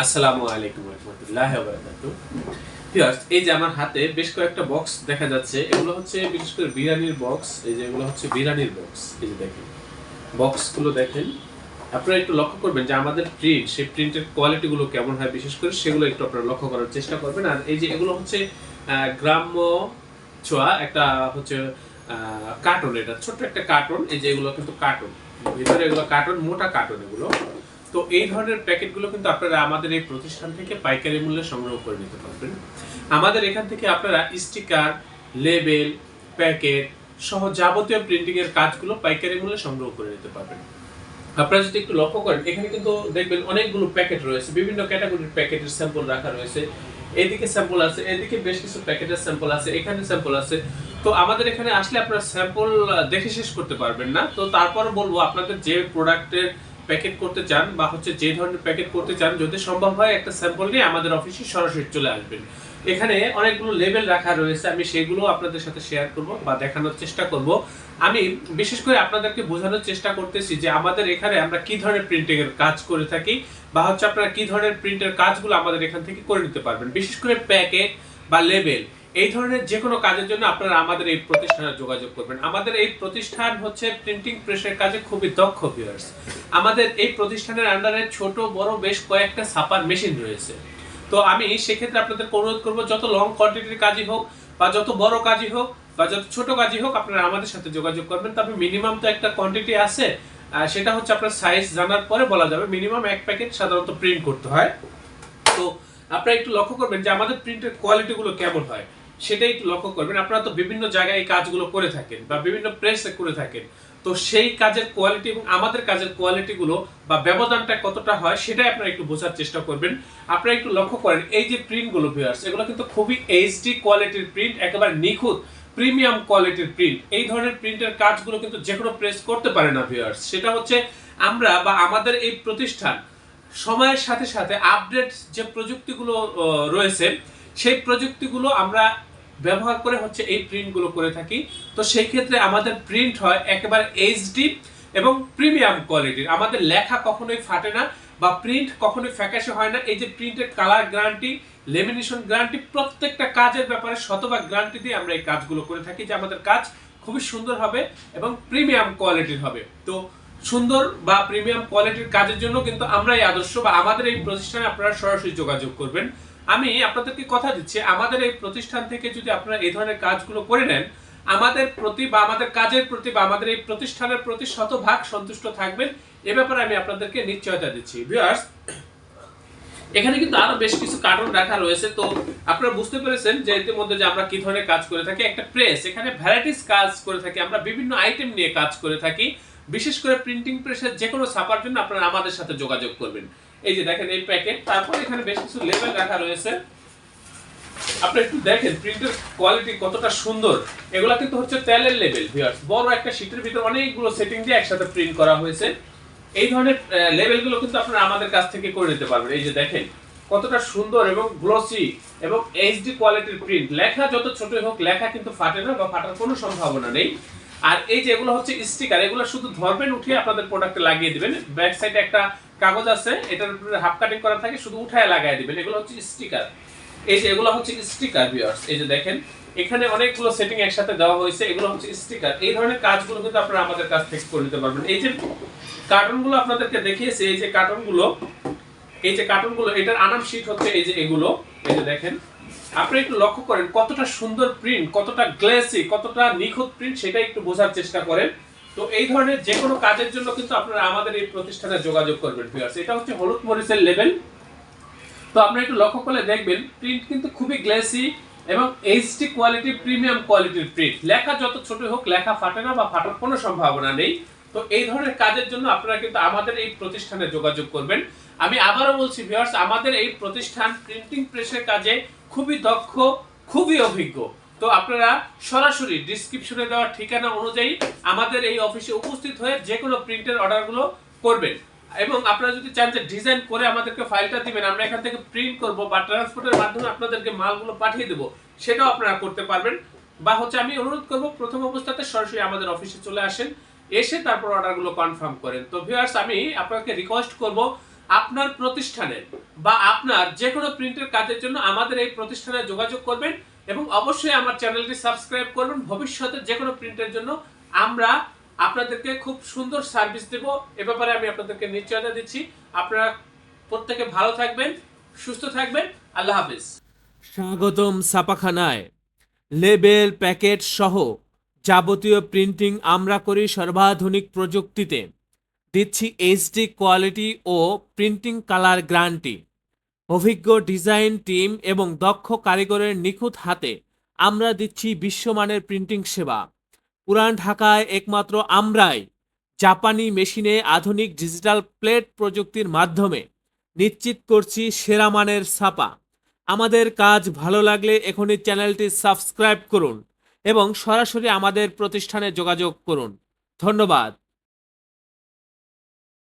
আসসালামু আলাইকুম রাহমাতুল্লাহি ওয়া বারাকাতুহু। ভিউয়ার্স, এই যে আমার হাতে বেশ কয়েকটা বক্স দেখা যাচ্ছে। এগুলো হচ্ছে বিশেষ করে বিরিয়ানির বক্স। এই যে এগুলো হচ্ছে বিরিয়ানির বক্স। এই যে দেখেন, বক্সগুলো দেখেন। আপনারা একটু লক্ষ্য করবেন যে আমাদের প্রিন্ট, সেই প্রিন্টের কোয়ালিটি গুলো কেমন হয়, বিশেষ করে সেগুলো একটু আপনারা লক্ষ্য করার চেষ্টা করবেন। আর এই যে এগুলো হচ্ছে গ্রাম্য ছোঁয়া একটা হচ্ছে কার্টন, এটা ছোট্ট একটা কার্টন। এই যে এগুলো কিন্তু কার্টন, ভিতরে এগুলো কার্টন, মোটা কার্টন এগুলো। তো এই ধরনের প্যাকেটগুলো কিন্তু আপনারা আমাদের এই প্রতিষ্ঠান থেকে পাইকারি মূল্যে সংগ্রহ করে নিতে পারবেন। আমাদের এখান থেকে আপনারা স্টিকার, লেবেল, প্যাকেট সহ যাবতীয় প্রিন্টিং এর কাজগুলো পাইকারি মূল্যে সংগ্রহ করে নিতে পারবেন। আপনারা যদি একটু লক্ষ্য করেন, এখানে কিন্তু দেখবেন অনেকগুলো প্যাকেট রয়েছে, বিভিন্ন ক্যাটাগরির প্যাকেটের স্যাম্পল রাখা রয়েছে। এদিকে স্যাম্পল আছে, এদিকে বেশ কিছু প্যাকেটের স্যাম্পল আছে, এখানে স্যাম্পল আছে। তো আমাদের এখানে আসলে আপনারা স্যাম্পল দেখে শেষ করতে পারবেন না। তো তারপর বলবো, আপনাদের যে প্রোডাক্টের প্যাকেট করতে চান বা হচ্ছে যে ধরনের প্যাকেট করতে চান, যদি সম্ভব হয় একটা স্যাম্পল নিয়ে আমাদের অফিসে সরাসরি চলে আসবেন। এখানে অনেকগুলো লেবেল রাখা রয়েছে, আমি সেগুলো আপনাদের সাথে শেয়ার করব বা দেখানোর চেষ্টা করব। আমি বিশেষ করে আপনাদেরকে বোঝানোর চেষ্টা করতেছি যে আমাদের এখানে আমরা কি ধরনের প্রিন্টিং এর কাজ করে থাকি, বা হচ্ছে আপনারা কি ধরনের প্রিন্টের কাজগুলো আমাদের এখান থেকে করে নিতে পারবেন। বিশেষ করে প্যাকেট বা লেবেল, এই ধরনের যে কোনো কাজের জন্য আপনারা আমাদের এই প্রতিষ্ঠানে যোগাযোগ করবেন। আমাদের এই প্রতিষ্ঠান হচ্ছে প্রিন্টিং প্রেসের কাজে খুবই দক্ষ ভিউয়ার্স। আমাদের এই প্রতিষ্ঠানের আন্ডারে ছোট বড় বেশ কয়েকটা ছাপার মেশিন রয়েছে। তো আমি সেক্ষেত্রে আপনাদেরকে অনুরোধ করবো, যত লং কোয়ান্টিটির কাজই হোক বা যত বড় কাজই হোক বা যত ছোট কাজই হোক, আপনারা আমাদের সাথে যোগাযোগ করবেন। তবে মিনিমাম তো একটা কোয়ান্টিটি আছে, সেটা হচ্ছে আপনার সাইজ জানার পরে বলা যাবে। মিনিমাম এক প্যাকেট সাধারণত প্রিন্ট করতে হয়। তো আপনারা একটু লক্ষ্য করবেন যে আমাদের প্রিন্টের কোয়ালিটি গুলো কেমন হয়, সেটাই একটু লক্ষ্য করবেন। আপনারা তো বিভিন্ন জায়গায় এই কাজগুলো করে থাকেন বা বিভিন্ন প্রেসে করে থাকেন। তো সেই কাজের কোয়ালিটি এবং আমাদের কাজের কোয়ালিটি গুলো বা ব্যবধানটা কতটা হয়, সেটাই আপনারা একটু বোঝার চেষ্টা করবেন। আপনারা একটু লক্ষ্য করেন, এই যে প্রিন্ট গুলো ভিউয়ার্স, এগুলো কিন্তু খুবই এইচডি কোয়ালিটির প্রিন্ট, একেবারে নিখুঁত প্রিমিয়াম কোয়ালিটির প্রিন্ট। এই ধরনের প্রিন্টের কাজগুলো কিন্তু যে কোনো প্রেস করতে পারে না ভিউয়ার্স। সেটা হচ্ছে আমরা বা আমাদের এই প্রতিষ্ঠান সময়ের সাথে সাথে আপডেট যে প্রযুক্তিগুলো রয়েছে, সেই প্রযুক্তিগুলো আমরা ব্যবহার করে হচ্ছে এই প্রিন্টগুলো করে থাকি। তো সেই ক্ষেত্রে আমাদের প্রিন্ট হয় একেবারে এইচডি এবং প্রিমিয়াম কোয়ালিটির। আমাদের লেখা কখনোই ফাটে না বা প্রিন্ট কখনোই ফ্যাকাশে হয় না। এই যে প্রিন্টের কালার গ্যারান্টি, লেমিনেশন গ্যারান্টি, প্রত্যেকটা কাজের ব্যাপারে শতভাগ গ্যারান্টি দিয়ে আমরা এই কাজগুলো করে থাকি যে আমাদের কাজ খুবই সুন্দর হবে এবং প্রিমিয়াম কোয়ালিটির হবে। তো সুন্দর বা প্রিমিয়াম কোয়ালিটির কাজের জন্য কিন্তু আমরাই আদর্শ, বা আমাদের এই প্রতিষ্ঠানে আপনারা সরাসরি যোগাযোগ করবেন। আমি আপনাদেরকে কথা দিচ্ছি, আমাদের এই প্রতিষ্ঠান থেকে যদি আপনারা এই ধরনের কাজগুলো করে নেন, আমাদের প্রতি বা আমাদের কাজের প্রতি বা আমাদের এই প্রতিষ্ঠানের প্রতি শতভাগ সন্তুষ্ট থাকবেন। এ ব্যাপারে আমি আপনাদেরকে নিশ্চয়তা দিচ্ছি। ভিউয়ার্স, এখানে কিন্তু আরো বেশ কিছু কার্টুন রাখা রয়েছে। তো আপনারা বুঝতে পেরেছেন যে ইতিমধ্যে যে আমরা কি ধরনের কাজ করে থাকি। একটা প্রেস, এখানে ভ্যারাইটিস কাজ করে থাকি আমরা, বিভিন্ন আইটেম নিয়ে কাজ করে থাকি। বিশেষ করে প্রিন্টিং প্রেসের যে কোনো ছাপার জন্য আপনারা আমাদের সাথে যোগাযোগ করবেন। এই যে দেখেন এই প্যাকেট, তারপর এখানে বেশ কিছু লেবেল রাখা রয়েছে। আপনারা একটু দেখেন প্রিন্টের কোয়ালিটি কতটা সুন্দর। এগুলা কিন্তু হচ্ছে তেলের লেবেল ভিউয়ার্স, বড় একটা শীটের ভিতর অনেকগুলো সেটিং দিয়ে একসাথে প্রিন্ট করা হয়েছে। এই ধরনের লেবেলগুলো কিন্তু আপনারা আমাদের কাছ থেকে করে নিতে পারবেন। এই যে দেখেন কতটা সুন্দর এবং গ্লসি এবং এইচডি কোয়ালিটির প্রিন্ট। লেখা যত ছোটই হোক, লেখা কিন্তু ফাটে না বা ফাটার কোনো সম্ভাবনা নেই। আর এই যে এগুলো হচ্ছে স্টিকার, এগুলো শুধু ধরবেন, উঠিয়ে আপনাদের প্রোডাক্টে লাগিয়ে দিবেন। ব্যাক সাইডে একটা কাগজ আছে, এটার উপরে হাফ কাটিং করা থাকে, শুধু উঠায় লাগায় দিবেন। এগুলো হচ্ছে স্টিকার। এই যে এগুলো হচ্ছে স্টিকার ভিউয়ার্স, এই যে দেখেন এখানে অনেকগুলো সেটিং একসাথে দেওয়া হয়েছে, এগুলো হচ্ছে স্টিকার। এই ধরনের কাজগুলো কিন্তু আপনারা আমাদের কাছ থেকে করে নিতে পারবেন। এই যে কার্টুনগুলো আপনাদেরকে দেখিয়েছি, এই যে কার্টুনগুলো, এই যে কার্টুনগুলো, এটার আনাম শীট হচ্ছে এই যে এগুলো। এই যে দেখেন, আপনি একটু লক্ষ্য করেন কতটা সুন্দর প্রিন্ট, কতটা গ্লেসি, কতটা নিখুঁত প্রিন্ট, সেটা একটু বোঝার চেষ্টা করেন। তো এই ধরনের যে কোনো কাজের জন্য কিন্তু আপনারা আমাদের এই প্রতিষ্ঠানে যোগাযোগ করবেন ভিউয়ার্স। এটা হচ্ছে হলুদ মরিচের লেবেল। তো আপনারা একটু লক্ষ্য করলে দেখবেন প্রিন্ট কিন্তু খুবই গ্লেসি এবং এইচডি কোয়ালিটি, প্রিমিয়াম কোয়ালিটির প্রিন্ট। লেখা যত ছোট হোক, লেখা ফাটে না বা ফাটার কোনো সম্ভাবনা নেই। তো এই ধরনের কাজের জন্য আপনারা কিন্তু আমাদের এই প্রতিষ্ঠানে যোগাযোগ করবেন। আমি আবারও বলছি ভিউয়ার্স, আমাদের এই প্রতিষ্ঠান প্রিন্টিং প্রেসের কাজে খুবই দক্ষ, খুবই অভিজ্ঞ। তো আপনারা সরাসরি ডেসক্রিপশনে দেওয়া ঠিকানা অনুযায়ী আমাদের এই অফিসে উপস্থিত হয়ে যে কোনো প্রিন্টের অর্ডারগুলো করবেন। এবং আপনারা যদি চান যে ডিজাইন করে আমাদেরকে ফাইলটা দিবেন, আমরা এখান থেকে প্রিন্ট করব বা ট্রান্সপোর্টের মাধ্যমে আপনাদেরকে মালগুলো পাঠিয়ে দেব, সেটাও আপনারা করতে পারবেন। বা হচ্ছে আমি অনুরোধ করব, প্রথম অবস্থাতে সরাসরি আমাদের অফিসে চলে আসেন, এসে তারপর অর্ডারগুলো কনফার্ম করেন। তো ভিউয়ার্স, আমি আপনাকে রিকোয়েস্ট করব আপনার প্রতিষ্ঠানের বা আপনার যে কোনো প্রিন্টের কাজের জন্য আমাদের এই প্রতিষ্ঠানে যোগাযোগ করবেন এবং অবশ্যই আমার চ্যানেলটি সাবস্ক্রাইব করবেন। ভবিষ্যতে যে কোনো প্রিন্টের জন্য আমরা আপনাদেরকে খুব সুন্দর সার্ভিস দেব, এ ব্যাপারে আমি আপনাদেরকে নিশ্চয়তা দিচ্ছি। আপনারা প্রত্যেকে ভালো থাকবেন, সুস্থ থাকবেন। আল্লাহ হাফিজ। স্বাগতম ছাপাখানায়। লেবেল, প্যাকেট সহ যাবতীয় প্রিন্টিং আমরা করি সর্বাধুনিক প্রযুক্তিতে। দিচ্ছি এইচডি কোয়ালিটি ও প্রিন্টিং কালার গ্যারান্টি। অভিজ্ঞ ডিজাইন টিম এবং দক্ষ কারিগরের নিখুঁত হাতে আমরা দিচ্ছি বিশ্বমানের প্রিন্টিং সেবা। পুরান ঢাকায় একমাত্র আমরাই জাপানি মেশিনে আধুনিক ডিজিটাল প্লেট প্রযুক্তির মাধ্যমে নিশ্চিত করছি সেরা মানের ছাপা। আমাদের কাজ ভালো লাগলে এখনই চ্যানেলটি সাবস্ক্রাইব করুন এবং সরাসরি আমাদের প্রতিষ্ঠানে যোগাযোগ করুন। ধন্যবাদ।